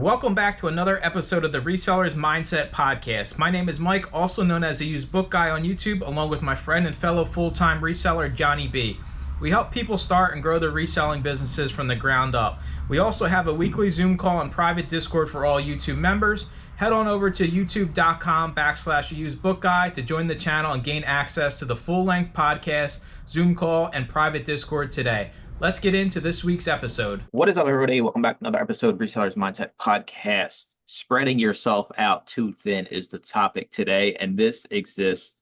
Welcome back to another episode of the Resellers Mindset Podcast. My name is Mike, also known as the Used Book Guy on YouTube, along with my friend and fellow full-time reseller, Johnny B. We help people start and grow their reselling businesses from the ground up. We also have a weekly Zoom call and private Discord for all YouTube members. Head on over to youtube.com/usedbookguy to join the channel and gain access to the full-length podcast, Zoom call, and private Discord today. Let's get into this week's episode. What is up, everybody? Welcome back to another episode of Resellers Mindset Podcast. Spreading yourself out too thin is the topic today, and this exists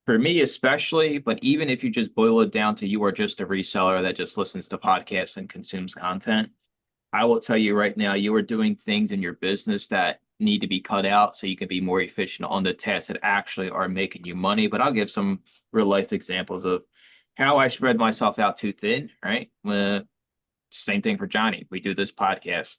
for me especially, but even if you just boil it down to you are just a reseller that just listens to podcasts and consumes content, I will tell you right now, you are doing things in your business that need to be cut out so you can be more efficient on the tasks that actually are making you money. But I'll give some real life examples of how I spread myself out too thin, right? Same thing for Johnny. We do this podcast.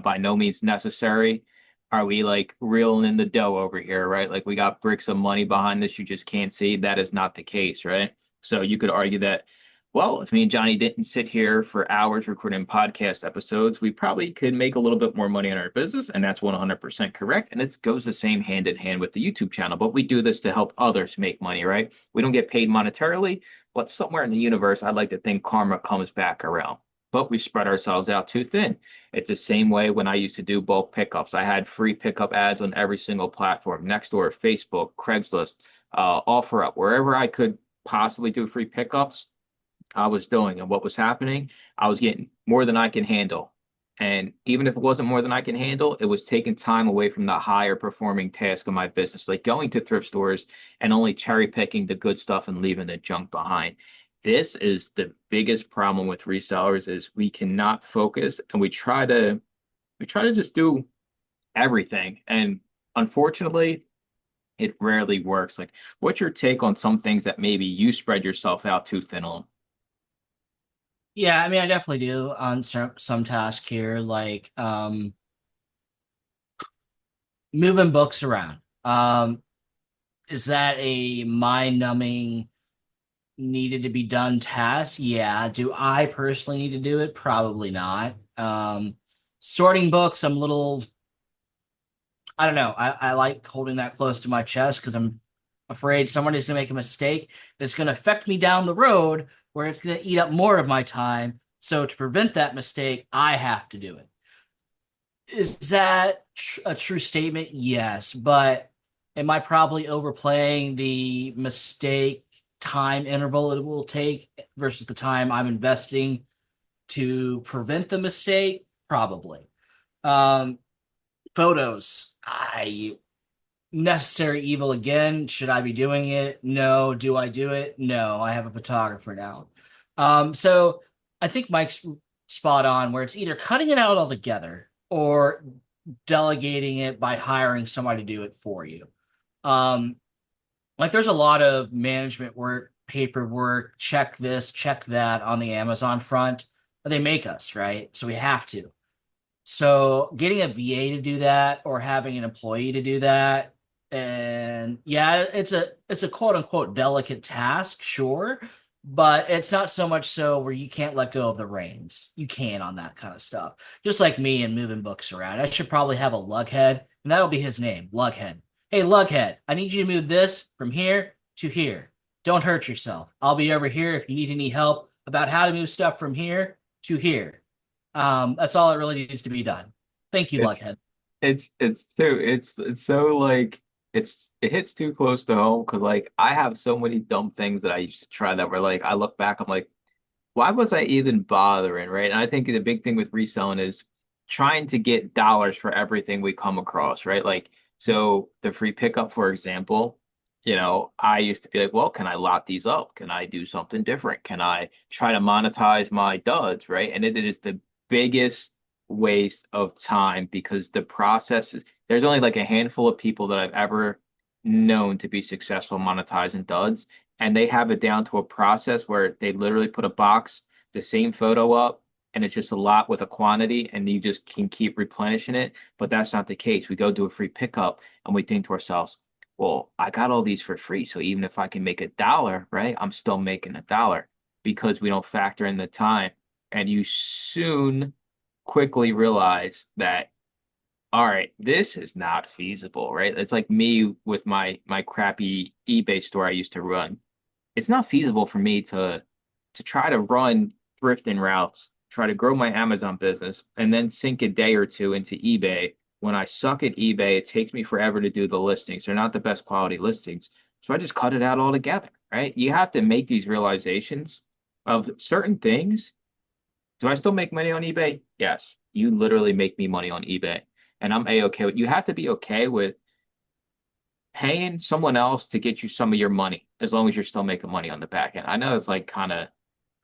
By no means necessary are we like reeling in the dough over here, right? Like we got bricks of money behind this you just can't see. That is not the case, right? So you could argue that, well, if me and Johnny didn't sit here for hours recording podcast episodes, we probably could make a little bit more money in our business. And that's 100% correct. And it goes the same hand in hand with the YouTube channel. But we do this to help others make money, right? We don't get paid monetarily, but somewhere in the universe, I'd like to think karma comes back around. But we spread ourselves out too thin. It's the same way when I used to do bulk pickups. I had free pickup ads on every single platform, Nextdoor, Facebook, Craigslist, OfferUp, wherever I could possibly do free pickups, I was doing. And what was happening, I was getting more than I can handle. And even if it wasn't more than I can handle, it was taking time away from the higher performing task of my business, like going to thrift stores and only cherry picking the good stuff and leaving the junk behind. This is the biggest problem with resellers is we cannot focus and we try to just do everything. And unfortunately, it rarely works. Like, what's your take on some things that maybe you spread yourself out too thin on? Yeah, I mean, I definitely do on some task here, like moving books around. Is that a mind-numbing, needed to be done task? Yeah. Do I personally need to do it? Probably not. Sorting books, I'm a little, I don't know. I like holding that close to my chest because I'm afraid somebody's going to make a mistake that's going to affect me down the road where it's going to eat up more of my time. So to prevent that mistake, I have to do it. Is that a true statement? Yes, but am I probably overplaying the mistake time interval it will take versus the time I'm investing to prevent the mistake? Probably. Um, Photos, I necessary evil again. Should I be doing it? No. Do I do it? No. I have a photographer now. So I think Mike's spot on where it's either cutting it out altogether or delegating it by hiring somebody to do it for you. Um, like there's a lot of management work, paperwork, check this, check that on the Amazon front. They make us, right? So we have to. So getting a VA to do that or having an employee to do that, and yeah, it's a quote unquote delicate task, sure, but it's not so much so where you can't let go of the reins. You can on that kind of stuff. Just like me and moving books around. I should probably have a lughead, and that'll be his name, Lughead. Hey, Lughead, I need you to move this from here to here. Don't hurt yourself. I'll be over here if you need any help about how to move stuff from here to here. That's all that really needs to be done. Thank you, It's Lughead. it's so like it hits too close to home because like I have so many dumb things that I used to try that were like I look back, I'm like, why was I even bothering, right? And I think the big thing with reselling is trying to get dollars for everything we come across, right? Like, so the free pickup, for example, I used to be like, well, can I lot these up? Can I do something different? Can I try to monetize my duds, right? And it is the biggest waste of time because the process is, there's only like a handful of people that I've ever known to be successful monetizing duds and they have it down to a process where they literally put a box, the same photo up, and it's just a lot with a quantity, and you just can keep replenishing it. But that's not the case. We go do a free pickup, and we think to ourselves, well, I got all these for free, so even if I can make $1, right, I'm still making $1 because we don't factor in the time. And you soon quickly realize that all right, this is not feasible, right? It's like me with my crappy eBay store I used to run. It's not feasible for me to try to run thrifting routes, try to grow my Amazon business, and then sink a day or two into eBay. When I suck at eBay, it takes me forever to do the listings. They're not the best quality listings. So I just cut it out altogether, right? You have to make these realizations of certain things. Do I still make money on eBay? Yes. You literally make me money on eBay. And I'm A-okay with you have to be okay with paying someone else to get you some of your money as long as you're still making money on the back end. I know it's like kind of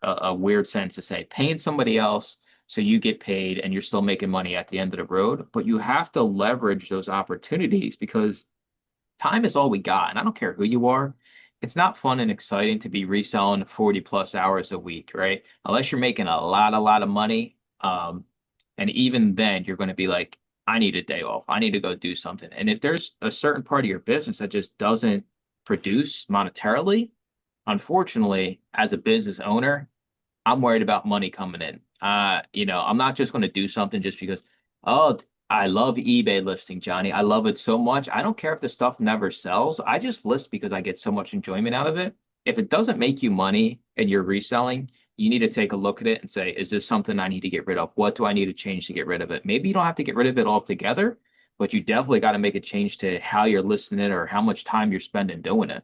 a weird sense to say paying somebody else so you get paid and you're still making money at the end of the road, but you have to leverage those opportunities because time is all we got. And I don't care who you are. It's not fun and exciting to be reselling 40 plus hours a week, right? Unless you're making a lot of money. And even then, you're going to be like, I need a day off. I need to go do something. And if there's a certain part of your business that just doesn't produce monetarily, unfortunately, as a business owner, I'm worried about money coming in. I'm not just going to do something just because, oh, I love eBay listing, Johnny. I love it so much. I don't care if the stuff never sells. I just list because I get so much enjoyment out of it. If it doesn't make you money and you're reselling, you need to take a look at it and say, is this something I need to get rid of? What do I need to change to get rid of it? Maybe you don't have to get rid of it altogether, but you definitely got to make a change to how you're listing it or how much time you're spending doing it.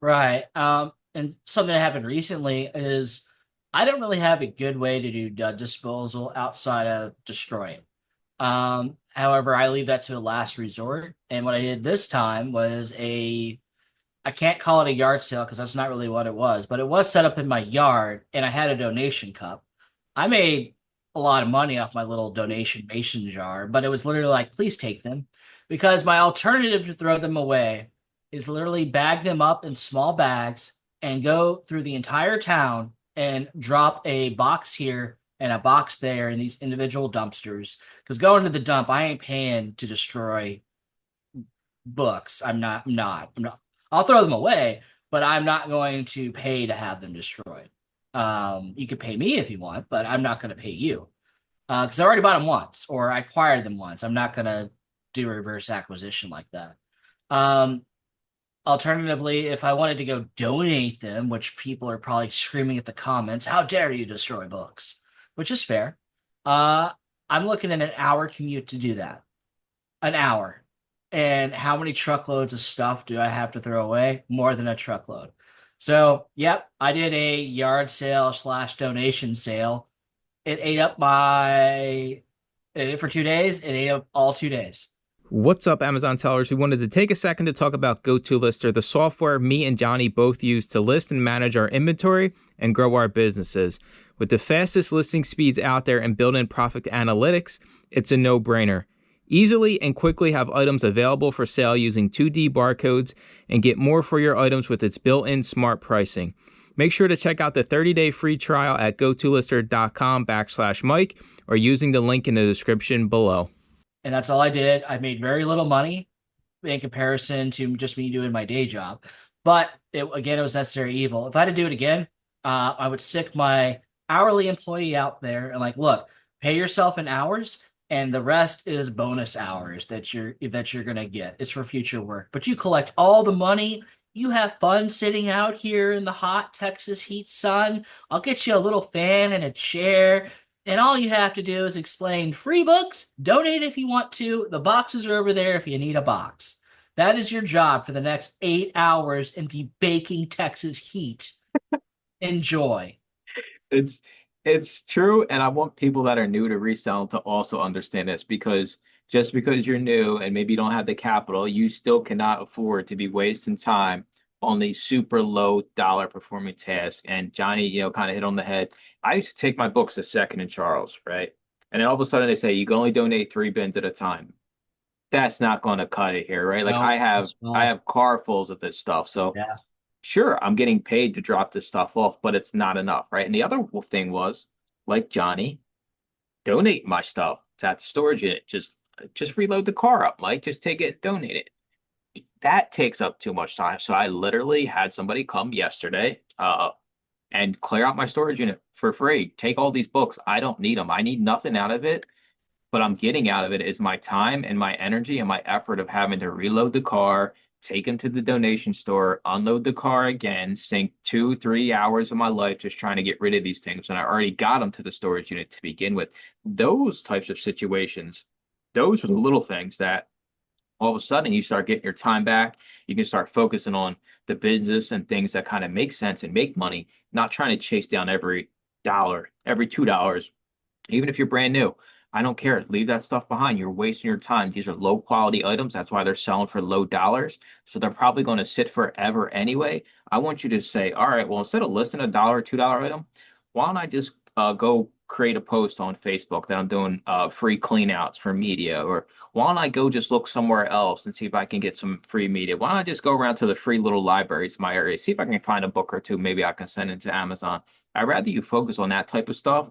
Right. And something that happened recently is I don't really have a good way to do disposal outside of destroying. However, I leave that to a last resort. And what I did this time was I can't call it a yard sale because that's not really what it was, but it was set up in my yard and I had a donation cup. I made a lot of money off my little donation mason jar, but it was literally like, please take them because my alternative to throw them away is literally bag them up in small bags and go through the entire town and drop a box here and a box there in these individual dumpsters. Because going to the dump, I ain't paying to destroy books. I'm not. I'll throw them away, but I'm not going to pay to have them destroyed. You could pay me if you want, but I'm not going to pay you because I already bought them once or I acquired them once. I'm not going to do a reverse acquisition like that. Um, Alternatively, if I wanted to go donate them, which people are probably screaming at the comments, how dare you destroy books, which is fair. Uh, I'm looking at an hour commute to do that. An hour. And how many truckloads of stuff do I have to throw away? More than a truckload. So, yep, I did a yard sale slash donation sale. It ate up it ate it for 2 days. It ate up all 2 days. What's up, Amazon sellers? We wanted to take a second to talk about GoToLister, the software me and Johnny both use to list and manage our inventory and grow our businesses. With the fastest listing speeds out there and built-in profit analytics, it's a no-brainer. Easily and quickly have items available for sale using 2D barcodes and get more for your items with its built-in smart pricing. Make sure to check out the 30-day free trial at gotolister.com/Mike or using the link in the description below. And that's all I did. I made very little money in comparison to just me doing my day job. But again, it was necessary evil. If I had to do it again, I would stick my hourly employee out there and like, look, pay yourself in hours, and the rest is bonus hours that you're gonna get. It's for future work. But you collect all the money. You have fun sitting out here in the hot Texas heat sun. I'll get you a little fan and a chair. And all you have to do is explain free books, donate if you want to. The boxes are over there if you need a box. That is your job for the next 8 hours in the baking Texas heat. Enjoy. It's it's true, and I want people that are new to resell to also understand this because just because you're new and maybe you don't have the capital, you still cannot afford to be wasting time on these super low dollar performing tasks. And Johnny, kind of hit on the head. I used to take my books to Second and Charles, right? And then all of a sudden they say you can only donate 3 bins at a time. That's not going to cut it here, right? Like No, I well, have carfuls of this stuff. So yeah. sure, I'm getting paid to drop this stuff off, but it's not enough, right? And the other thing was, like Johnny, donate my stuff at the storage unit. Just reload the car up, Mike. Just take it, donate it. That takes up too much time. So I literally had somebody come yesterday, and clear out my storage unit for free. Take all these books. I don't need them. I need nothing out of it. but I'm getting out of it is my time and my energy and my effort of having to reload the car, take them to the donation store, unload the car again, sink 2, 3 hours of my life just trying to get rid of these things. And I already got them to the storage unit to begin with. Those types of situations, those are the little things that all of a sudden you start getting your time back. You can start focusing on the business and things that kind of make sense and make money, not trying to chase down every dollar, every $2, even if you're brand new. I don't care. Leave that stuff behind. You're wasting your time. These are low quality items. That's why they're selling for low dollars. So they're probably going to sit forever anyway. I want you to say, all right, well, instead of listing a dollar, $2 item, why don't I just go create a post on Facebook that I'm doing free cleanouts for media? Or why don't I go just look somewhere else and see if I can get some free media? Why don't I just go around to the free little libraries in my area, see if I can find a book or two, maybe I can send it to Amazon. I'd rather you focus on that type of stuff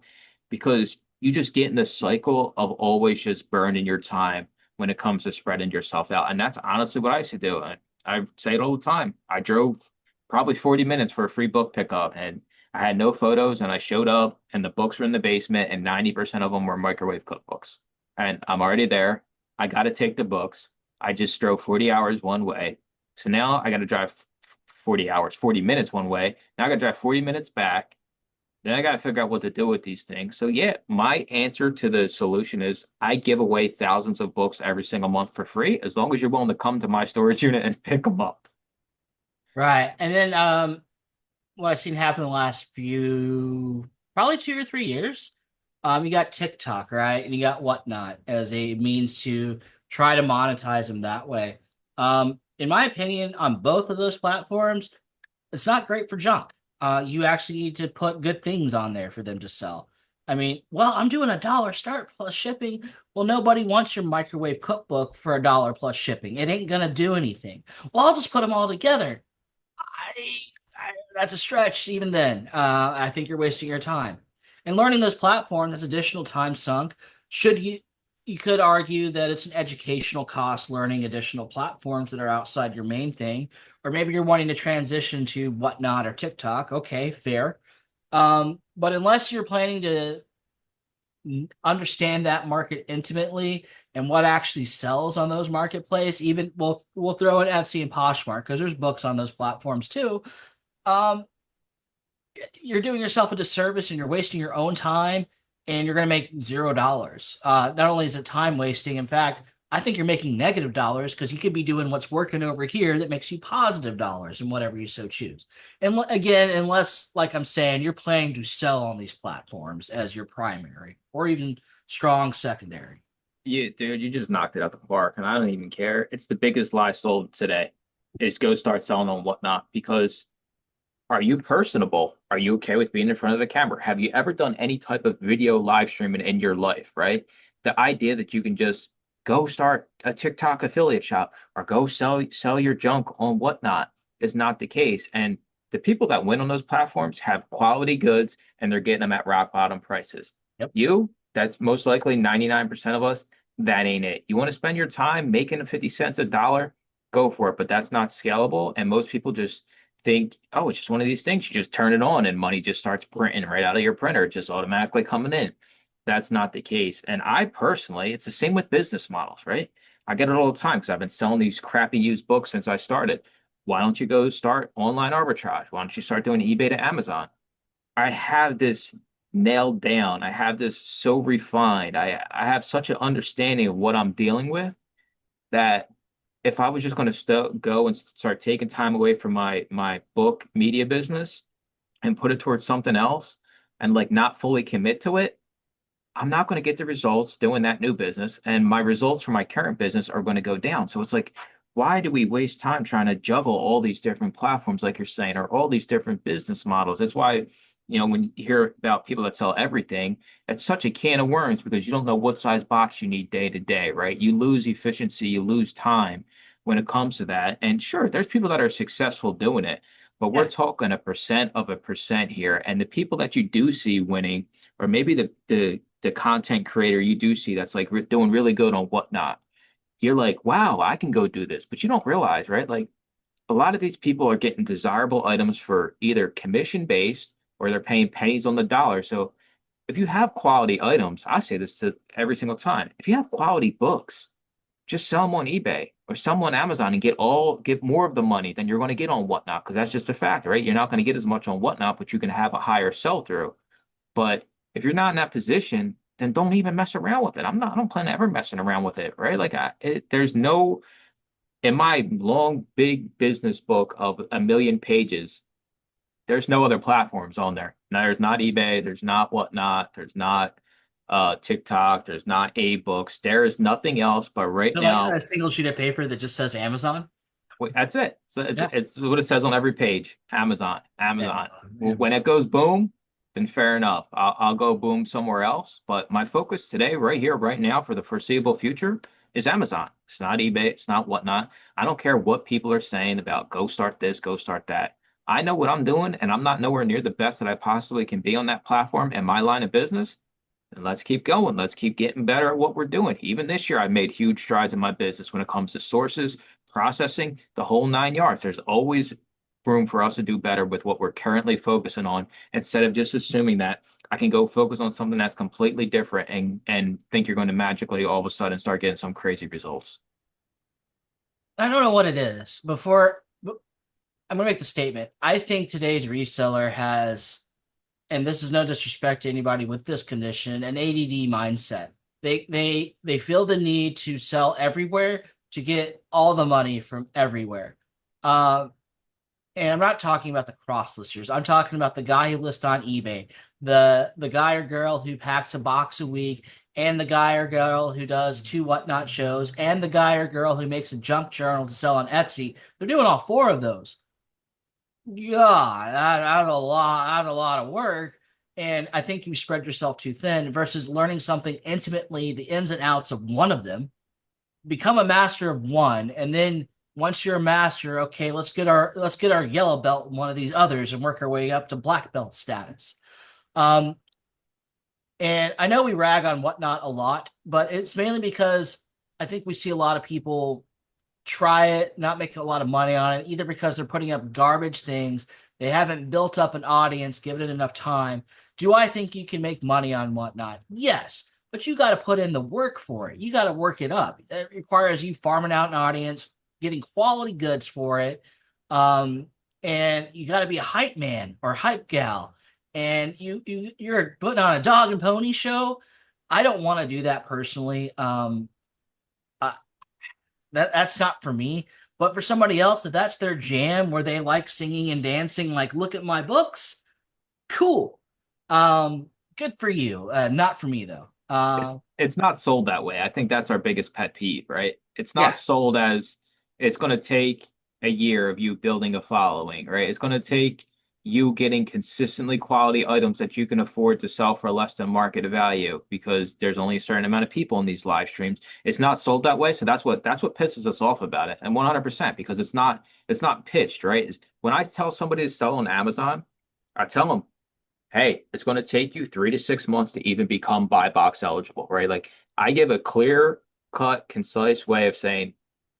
because you just get in this cycle of always just burning your time when it comes to spreading yourself out. And that's honestly what I used to do. I say it all the time. I drove probably 40 minutes for a free book pickup and I had no photos and I showed up and the books were in the basement and 90% of them were microwave cookbooks. And I'm already there. I got to take the books. I just drove 40 hours one way. So now I got to drive 40 hours, 40 minutes one way. Now I got to drive 40 minutes back. Then I got to figure out what to do with these things. So yeah, my answer to the solution is I give away thousands of books every single month for free, as long as you're willing to come to my storage unit and pick them up. Right. And then what I've seen happen the last few, probably 2 or 3 years, you got TikTok, right? And you got Whatnot as a means to try to monetize them that way. In my opinion, on both of those platforms, it's not great for junk. You actually need to put good things on there for them to sell. I mean, well, I'm doing $1 start plus shipping. Well, nobody wants your microwave cookbook for $1 plus shipping. It ain't gonna do anything. Well, I'll just put them all together. I, that's a stretch even then. I think you're wasting your time. And learning those platforms is additional time sunk. Should you could argue that it's an educational cost learning additional platforms that are outside your main thing, or maybe you're wanting to transition to Whatnot or TikTok. Okay, fair. But unless you're planning to understand that market intimately and what actually sells on those marketplace, even we'll throw in Etsy and Poshmark because there's books on those platforms too. Um, you're doing yourself a disservice and you're wasting your own time and you're going to make $0. Not only is it time wasting, in fact, I think you're making negative dollars because you could be doing what's working over here that makes you positive dollars and whatever you so choose. And again, unless, like I'm saying, you're planning to sell on these platforms as your primary or even strong secondary. Yeah, dude, you just knocked it out the park, and I don't even care. It's the biggest lie sold today is go start selling on Whatnot because are you personable? Are you okay with being in front of the camera? Have you ever done any type of video live streaming in your life, right? The idea that you can just go start a TikTok affiliate shop or go sell your junk on Whatnot is not the case. And the people that win on those platforms have quality goods and they're getting them at rock bottom prices. Yep. That's most likely 99% of us, that ain't it. You want to spend your time making 50 cents a dollar, go for it, but that's not scalable. And most people just think, oh, it's just one of these things. You just turn it on and money just starts printing right out of your printer, just automatically coming in. That's not the case. And I personally, it's the same with business models, right? I get it all the time because I've been selling these crappy used books since I started. Why don't you go start online arbitrage? Why don't you start doing eBay to Amazon? I have this nailed down. I have this so refined. I have such an understanding of what I'm dealing with that if I was just going to go and start taking time away from my book media business and put it towards something else and like not fully commit to it, I'm not going to get the results doing that new business, and my results for my current business are going to go down. So it's like, why do we waste time trying to juggle all these different platforms, like you're saying, or all these different business models? That's why, when you hear about people that sell everything, it's such a can of worms because you don't know what size box you need day to day, right? You lose efficiency, you lose time when it comes to that. And sure, there's people that are successful doing it, but we're Yeah. talking a percent of a percent here. And the people that you do see winning, or maybe the content creator you do see that's like doing really good on Whatnot, you're like, wow, I can go do this. But you don't realize, right? Like a lot of these people are getting desirable items for either commission based or they're paying pennies on the dollar. So if you have quality items, I say this to every single time. If you have quality books, just sell them on eBay or sell them on Amazon and get more of the money than you're going to get on Whatnot, because that's just a fact, right? You're not going to get as much on Whatnot, but you can have a higher sell through. But if you're not in that position, then don't even mess around with it. I don't plan on ever messing around with it, right? There's no, in my long, big business book of a million pages, there's no other platforms on there. Now, there's not eBay, there's not Whatnot, there's not TikTok, there's not A-books. There is nothing else. But right So like now, a single sheet of paper that just says Amazon. that's it. So Yeah. it's what it says on every page. Amazon, Amazon. When Amazon. it goes boom, then fair enough. I'll go boom somewhere else. But my focus today, right here, right now, for the foreseeable future, is Amazon. It's not eBay. It's not Whatnot. I don't care what people are saying about go start this, go start that. I know what I'm doing, and I'm not nowhere near the best that I possibly can be on that platform in my line of business. And let's keep going. Let's keep getting better at what we're doing. Even this year, I've made huge strides in my business when it comes to sources, processing, the whole 9 yards. There's always room for us to do better with what we're currently focusing on instead of just assuming that I can go focus on something that's completely different and think you're going to magically all of a sudden start getting some crazy results. I don't know what it is. I'm going to make the statement. I think today's reseller has, and this is no disrespect to anybody with this condition, an ADD mindset. They feel the need to sell everywhere to get all the money from everywhere. Uh, and I'm not talking about the cross listers. I'm talking about the guy who lists on eBay, the guy or girl who packs a box a week, and the guy or girl who does 2 Whatnot shows, and the guy or girl who makes a junk journal to sell on Etsy. They're doing all 4 of those. God, that's a lot. That's a lot of work. And I think you spread yourself too thin versus learning something intimately, the ins and outs of one of them, become a master of one, and then once you're a master, okay, let's get our yellow belt in one of these others and work our way up to black belt status. Um, and I know we rag on Whatnot a lot, but it's mainly because I think we see a lot of people try it, not make a lot of money on it, either because they're putting up garbage things, they haven't built up an audience, given it enough time. Do I think you can make money on Whatnot? Yes, but you got to put in the work for it. You got to work it up. It requires you farming out an audience, getting quality goods for it, um, and you got to be a hype man or hype gal. And you're putting on a dog and pony show. I don't want to do that personally. That's not for me. But for somebody else, if that's their jam, where they like singing and dancing, like look at my books, cool. Good for you. Not for me though. It's not sold that way. I think that's our biggest pet peeve, right? It's not Yeah, sold as it's going to take a year of you building a following, right? It's going to take you getting consistently quality items that you can afford to sell for less than market value because there's only a certain amount of people in these live streams. It's not sold that way, so that's what pisses us off about it. And 100% because it's not pitched, right? When I tell somebody to sell on Amazon, I tell them, hey, it's going to take you 3 to 6 months to even become buy box eligible, right? Like I give a clear cut, concise way of saying,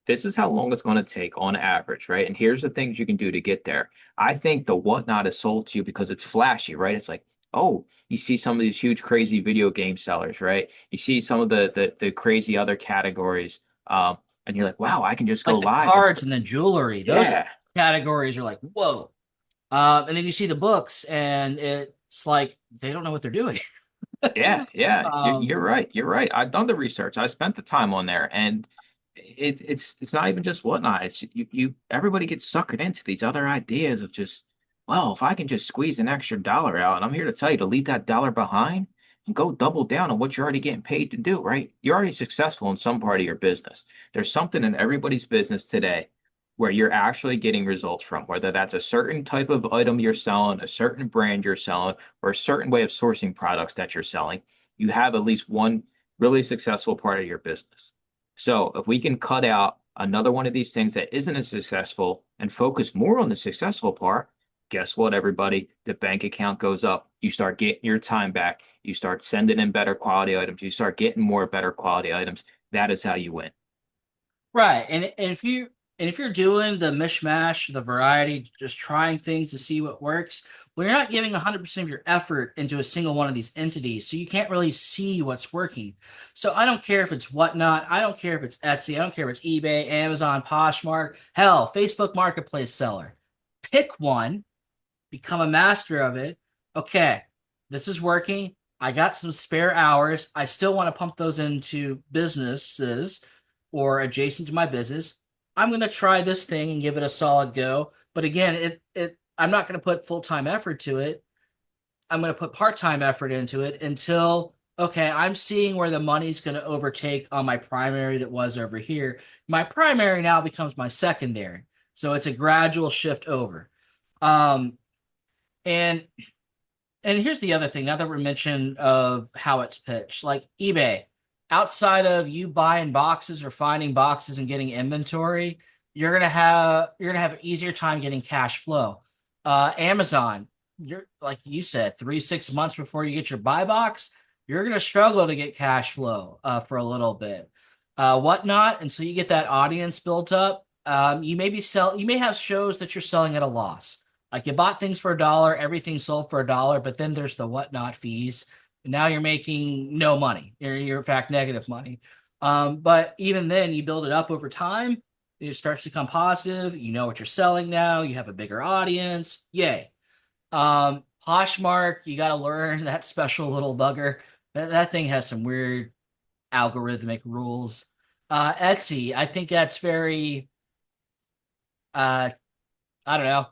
this is how long it's going to take on average, right? And here's the things you can do to get there. I think the Whatnot is sold to you because it's flashy, right? It's like, oh, you see some of these huge, crazy video game sellers, right? You see some of the crazy other categories, and you're like, wow, I can just go like the live and cards and the jewelry, those yeah, categories are like, whoa. And then you see the books, and it's like they don't know what they're doing. yeah. You're um, right. You're right. I've done the research. I spent the time on there, and it's not even just Whatnot. It's you everybody gets suckered into these other ideas of just, well, if I can just squeeze an extra dollar out, and I'm here to tell you to leave that dollar behind and go double down on what you're already getting paid to do, right? You're already successful in some part of your business. There's something in everybody's business today where you're actually getting results from, whether that's a certain type of item you're selling, a certain brand you're selling, or a certain way of sourcing products that you're selling. You have at least one really successful part of your business. So if we can cut out another one of these things that isn't as successful and focus more on the successful part, guess what, everybody? The bank account goes up. You start getting your time back. You start sending in better quality items. You start getting more better quality items. That is how you win. right. And if you're doing the mishmash, the variety, just trying things to see what works, Well, you're not giving 100% of your effort into a single one of these entities, so you can't really see what's working. So I don't care if it's Whatnot, I don't care if it's Etsy, I don't care if it's eBay, Amazon, Poshmark, hell, Facebook Marketplace seller. Pick one, become a master of it. Okay, this is working. I got some spare hours. I still want to pump those into businesses or adjacent to my business. I'm going to try this thing and give it a solid go. But again, I'm not going to put full-time effort to it. I'm going to put part-time effort into it until okay, I'm seeing where the money's going to overtake on my primary that was over here. My primary now becomes my secondary. So it's a gradual shift over. Um, and and here's the other thing, now that we're mentioning of how it's pitched, like eBay, outside of you buying boxes or finding boxes and getting inventory, you're gonna have an easier time getting cash flow. Amazon, you're like you said, 3 6 months before you get your buy box, you're gonna struggle to get cash flow for a little bit. Whatnot, until you get that audience built up, you may have shows that you're selling at a loss. Like you bought things for $1, everything sold for $1, but then there's the Whatnot fees. And now you're making no money. You're in fact negative money. But even then, you build it up over time. It starts to become positive. You know what you're selling now. You have a bigger audience. Yay. Poshmark, you got to learn that special little bugger. That thing has some weird algorithmic rules. Etsy, I think that's very, I don't know,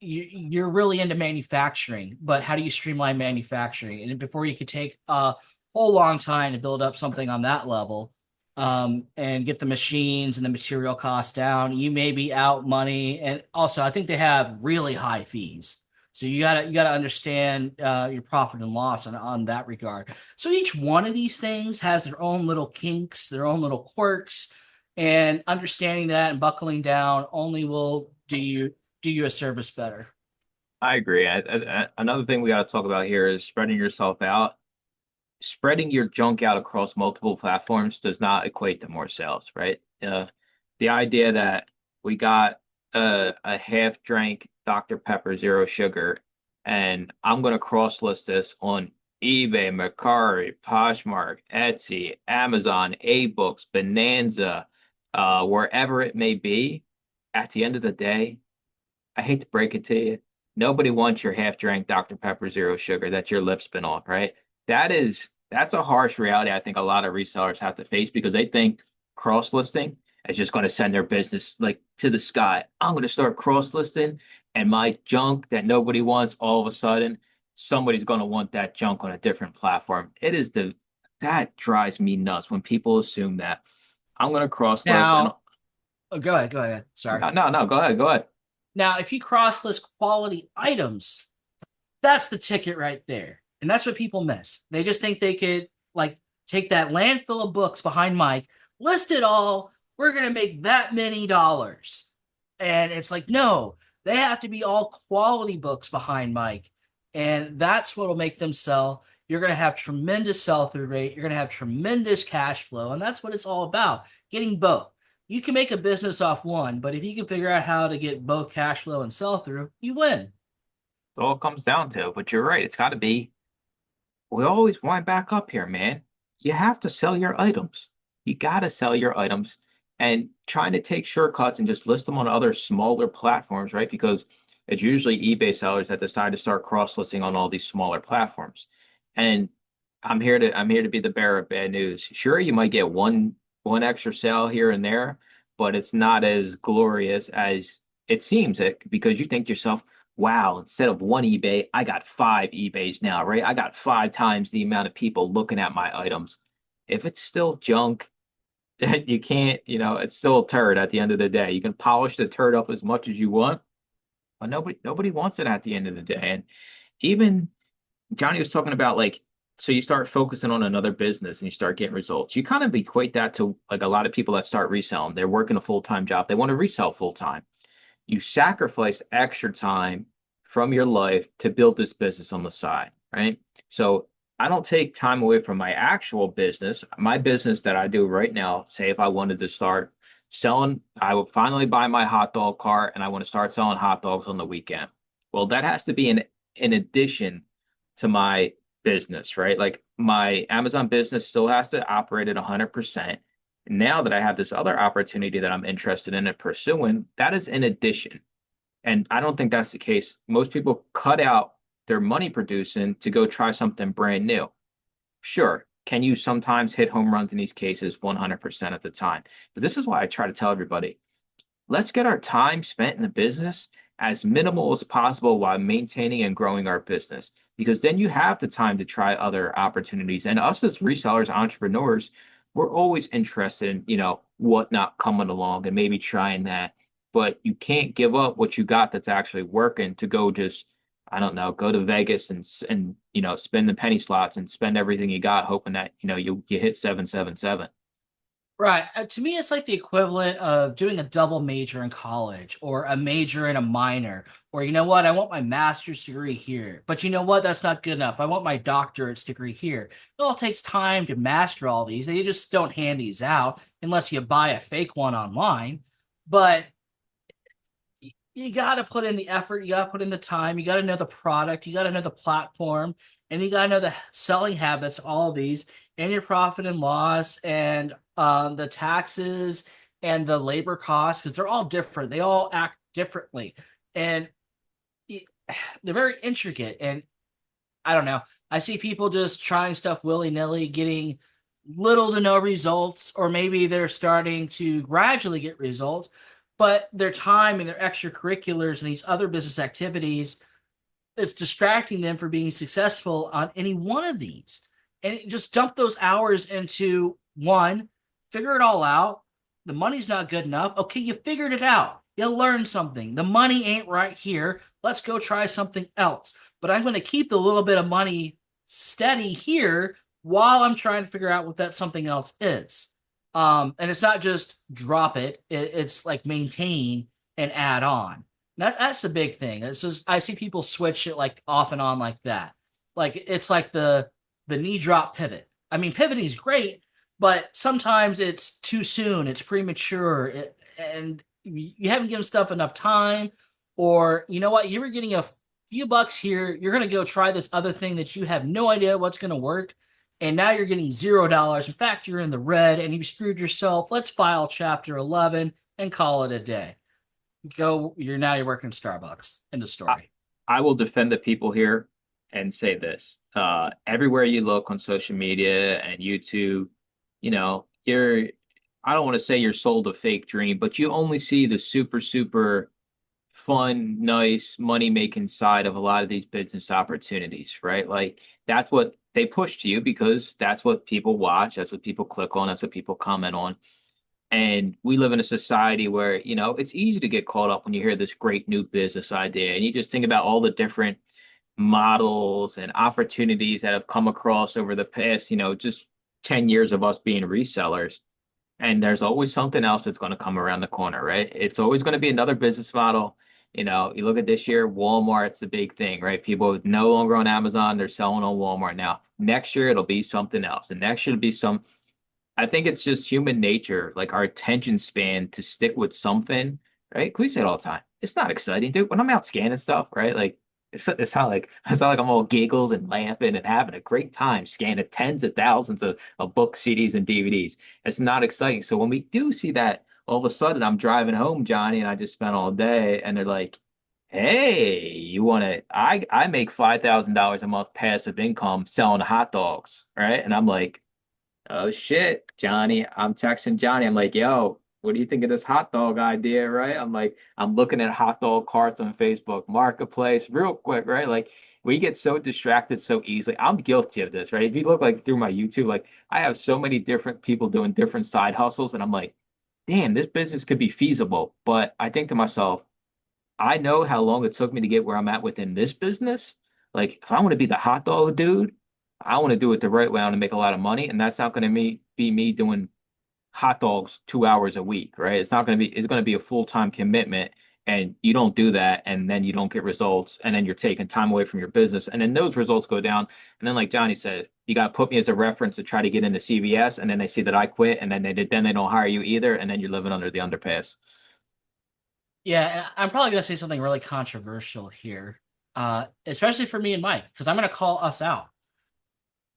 you're really into manufacturing, but how do you streamline manufacturing? And before you could take a whole long time to build up something on that level, and get the machines and the material costs down, you may be out money. And also, I think they have really high fees. So you gotta understand your profit and loss on that regard. So each one of these things has their own little kinks, their own little quirks, and understanding that and buckling down only will do you a service better. I agree. Another thing we got to talk about here is spreading yourself out. Spreading your junk out across multiple platforms does not equate to more sales, right? The idea that we got a half drank Dr. Pepper zero sugar, and I'm going to cross list this on eBay, Mercari, Poshmark, Etsy, Amazon, A-Books, Bonanza, wherever it may be. At the end of the day, I hate to break it to you. Nobody wants your half drank Dr. Pepper zero sugar that your lips been on, right? That's a harsh reality I think a lot of resellers have to face because they think cross listing is just going to send their business like to the sky. I'm going to start cross listing and my junk that nobody wants, all of a sudden somebody's going to want that junk on a different platform. That drives me nuts when people assume that I'm going to cross list and Now, oh, go ahead. Sorry. no, go ahead. Now, if you cross list quality items, that's the ticket right there. And that's what people miss. They just think they could like take that landfill of books behind Mike, list it all. We're going to make that many dollars. And it's like, no, they have to be all quality books behind Mike. And that's what will make them sell. You're going to have tremendous sell through rate. You're going to have tremendous cash flow. And that's what it's all about, getting both. You can make a business off one, but if you can figure out how to get both cash flow and sell through, you win. It all comes down to, but you're right. It's got to be we always wind back up here, man. You have to sell your items. You got to sell your items and trying to take shortcuts and just list them on other smaller platforms, right? Because it's usually eBay sellers that decide to start cross-listing on all these smaller platforms. And I'm here to be the bearer of bad news. Sure, you might get one extra sale here and there, but it's not as glorious as it seems it because you think to yourself, wow, instead of one eBay, I got five eBays now, right? I got 5 times the amount of people looking at my items. If it's still junk, you can't, it's still a turd at the end of the day. You can polish the turd up as much as you want, but nobody wants it at the end of the day. And even Johnny was talking about like, so you start focusing on another business and you start getting results. You kind of equate that to like a lot of people that start reselling. They're working a full-time job. They want to resell full-time. You sacrifice extra time from your life to build this business on the side, right? So I don't take time away from my actual business. My business that I do right now, say if I wanted to start selling, I would finally buy my hot dog cart and I want to start selling hot dogs on the weekend. Well, that has to be in addition to my business, right? Like my Amazon business still has to operate at 100%. Now that I have this other opportunity that I'm interested in and pursuing, that is in addition. And I don't think that's the case. Most people cut out their money producing to go try something brand new. Sure, can you sometimes hit home runs in these cases 100% of the time? But this is why I try to tell everybody, let's get our time spent in the business as minimal as possible while maintaining and growing our business. Because then you have the time to try other opportunities. And us as resellers, entrepreneurs, we're always interested in, what not coming along and maybe trying that. But you can't give up what you got that's actually working to go just, I don't know, go to Vegas and spend the penny slots and spend everything you got, hoping that, you hit 777. Right. To me, it's like the equivalent of doing a double major in college or a major and a minor. Or, you know what? I want my master's degree here. But you know what? That's not good enough. I want my doctorate's degree here. It all takes time to master all these. They just don't hand these out unless you buy a fake one online. But you got to put in the effort, you got to put in the time, you got to know the product, you got to know the platform, and you got to know the selling habits, all of these, and your profit and loss, and the taxes and the labor costs, because they're all different. They all act differently, and they're very intricate. And I don't know. I see people just trying stuff willy nilly, getting little to no results, or maybe they're starting to gradually get results, but their time and their extracurriculars and these other business activities is distracting them from being successful on any one of these. And just dump those hours into one, figure it all out. The money's not good enough. Okay, you figured it out. You learned something. The money ain't right here. Let's go try something else. But I'm going to keep the little bit of money steady here while I'm trying to figure out what that something else is. And it's not just drop it. It's like maintain and add on. That's the big thing. It's just I see people switch it like off and on like that. Like it's like the knee drop pivot. I mean, pivoting is great, but sometimes it's too soon. It's premature, and you haven't given stuff enough time. Or you know what? You were getting a few bucks here. You're gonna go try this other thing that you have no idea what's gonna work, and now you're getting $0. In fact, you're in the red, and you screwed yourself. Let's file Chapter 11 and call it a day. You're working Starbucks. End of I, story. I will defend the people here and say this. Everywhere you look on social media and YouTube, I don't want to say you're sold a fake dream, but you only see the super, super fun, nice, money-making side of a lot of these business opportunities, right? Like that's what they push to you because that's what people watch, that's what people click on, that's what people comment on. And we live in a society where, it's easy to get caught up when you hear this great new business idea and you just think about all the different models and opportunities that have come across over the past, just 10 years of us being resellers. And there's always something else that's going to come around the corner, right? It's always going to be another business model. You look at this year, Walmart's the big thing, right? People no longer on Amazon, they're selling on Walmart now. Next year, it'll be something else. And next year, it'll be I think it's just human nature, like our attention span to stick with something, right? We say it all the time. It's not exciting, dude. When I'm out scanning stuff, right? Like it's not like I'm all giggles and laughing and having a great time scanning tens of thousands of books, CDs, and DVDs. It's not exciting. So when we do see that, all of a sudden I'm driving home, Johnny, and I just spent all day, and they're like, "Hey, you want to? I make $5,000 a month passive income selling hot dogs, right?" And I'm like, oh shit, Johnny. I'm texting Johnny. I'm like, yo, what do you think of this hot dog idea, right? I'm like, I'm looking at hot dog carts on Facebook Marketplace real quick, right? Like we get so distracted so easily. I'm guilty of this, right? If you look like through my YouTube, like I have so many different people doing different side hustles, and I'm like, damn, this business could be feasible. But I think to myself, I know how long it took me to get where I'm at within this business. Like, if I want to be the hot dog dude, I want to do it the right way. I want to make a lot of money, and that's not going to be me doing hot dogs 2 hours a week, right? It's not going to be. It's going to be a full-time commitment, and you don't do that, and then you don't get results, and then you're taking time away from your business, and then those results go down. And then, like Johnny said, you got to put me as a reference to try to get into CVS, and then they see that I quit, and then they don't hire you either, and then you're living under the underpass. Yeah, and I'm probably going to say something really controversial here. especially for me and Mike, because I'm going to call us out.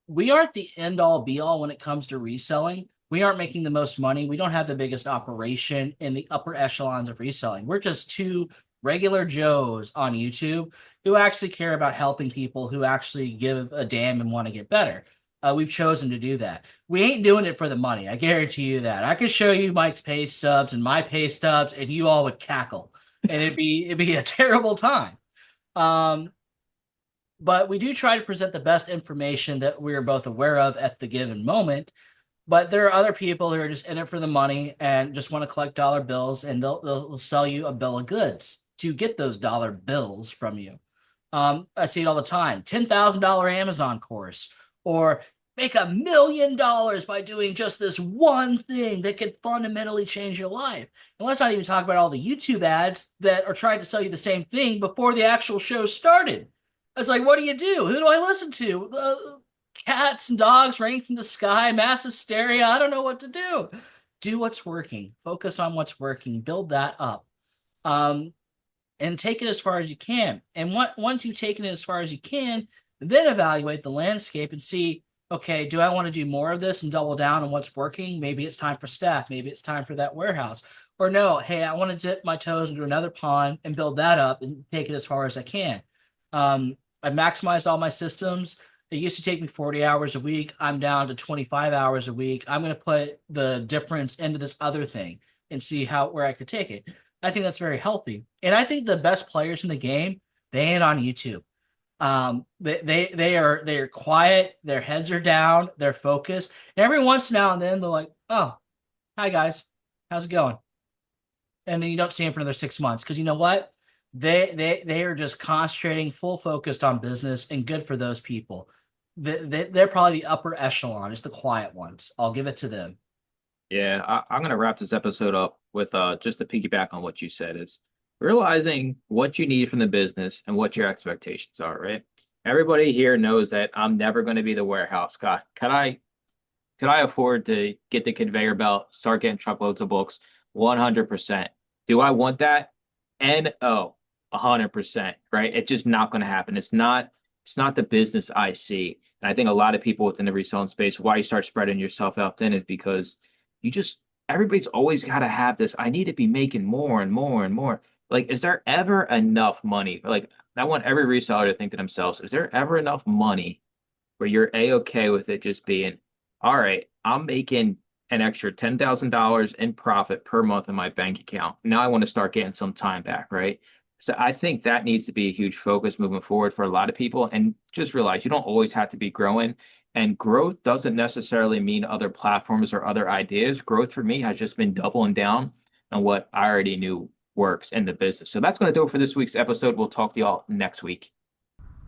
We aren't the end all be all when it comes to reselling. We aren't making the most money. We don't have the biggest operation in the upper echelons of reselling. We're just two regular Joes on YouTube who actually care about helping people, who actually give a damn and want to get better. We've chosen to do that. We ain't doing it for the money. I guarantee you that. I could show you Mike's pay stubs and my pay stubs, and you all would cackle, and it'd be a terrible time. Um, but we do try to present the best information that we are both aware of at the given moment. But there are other people who are just in it for the money and just want to collect dollar bills, and they'll sell you a bill of goods to get those dollar bills from you. I see it all the time. $10,000 Amazon course, or make $1 million by doing just this one thing that could fundamentally change your life. And let's not even talk about all the YouTube ads that are trying to sell you the same thing before the actual show started. It's like, what do you do? Who do I listen to? Cats and dogs raining from the sky, mass hysteria. I don't know what to do. Do what's working. Focus on what's working. Build that up. And take it as far as you can. And once you've taken it as far as you can, then evaluate the landscape and see, okay, do I want to do more of this and double down on what's working? Maybe it's time for staff. Maybe it's time for that warehouse. Or no, hey, I want to dip my toes into another pond and build that up and take it as far as I can. I've maximized all my systems. It used to take me 40 hours a week. I'm down to 25 hours a week. I'm going to put the difference into this other thing and see where I could take it. I think that's very healthy. And I think the best players in the game, they ain't on YouTube. They are quiet, their heads are down, they're focused. And every once now and then they're like, "Oh, hi guys. How's it going?" And then you don't see them for another 6 months, because you know what? They are just concentrating, full focused on business, and good for those people. They're probably the upper echelon. It's the quiet ones. I'll give it to them. Yeah, I'm going to wrap this episode up with just to piggyback on what you said is realizing what you need from the business and what your expectations are, right? Everybody here knows that I'm never going to be the warehouse guy. Could I afford to get the conveyor belt, start getting truckloads of books? 100%. Do I want that? No, 100%, right? It's just not going to happen. It's not the business I see. And I think a lot of people within the reselling space, why you start spreading yourself out thin is because everybody's always got to have this. I need to be making more and more and more. Like, is there ever enough money? Like, I want every reseller to think to themselves, is there ever enough money where you're A-okay with it just being, all right, I'm making an extra $10,000 in profit per month in my bank account. Now I want to start getting some time back, right? So I think that needs to be a huge focus moving forward for a lot of people. And just realize you don't always have to be growing. And growth doesn't necessarily mean other platforms or other ideas. Growth for me has just been doubling down on what I already knew works in the business. So that's going to do it for this week's episode. We'll talk to y'all next week.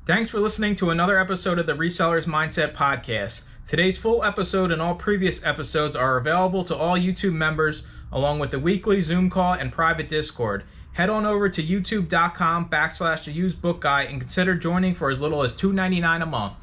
Thanks for listening to another episode of the Resellers Mindset Podcast. Today's full episode and all previous episodes are available to all YouTube members, along with the weekly Zoom call and private Discord. Head on over to youtube.com/theusebookguy and consider joining for as little as $2.99 a month.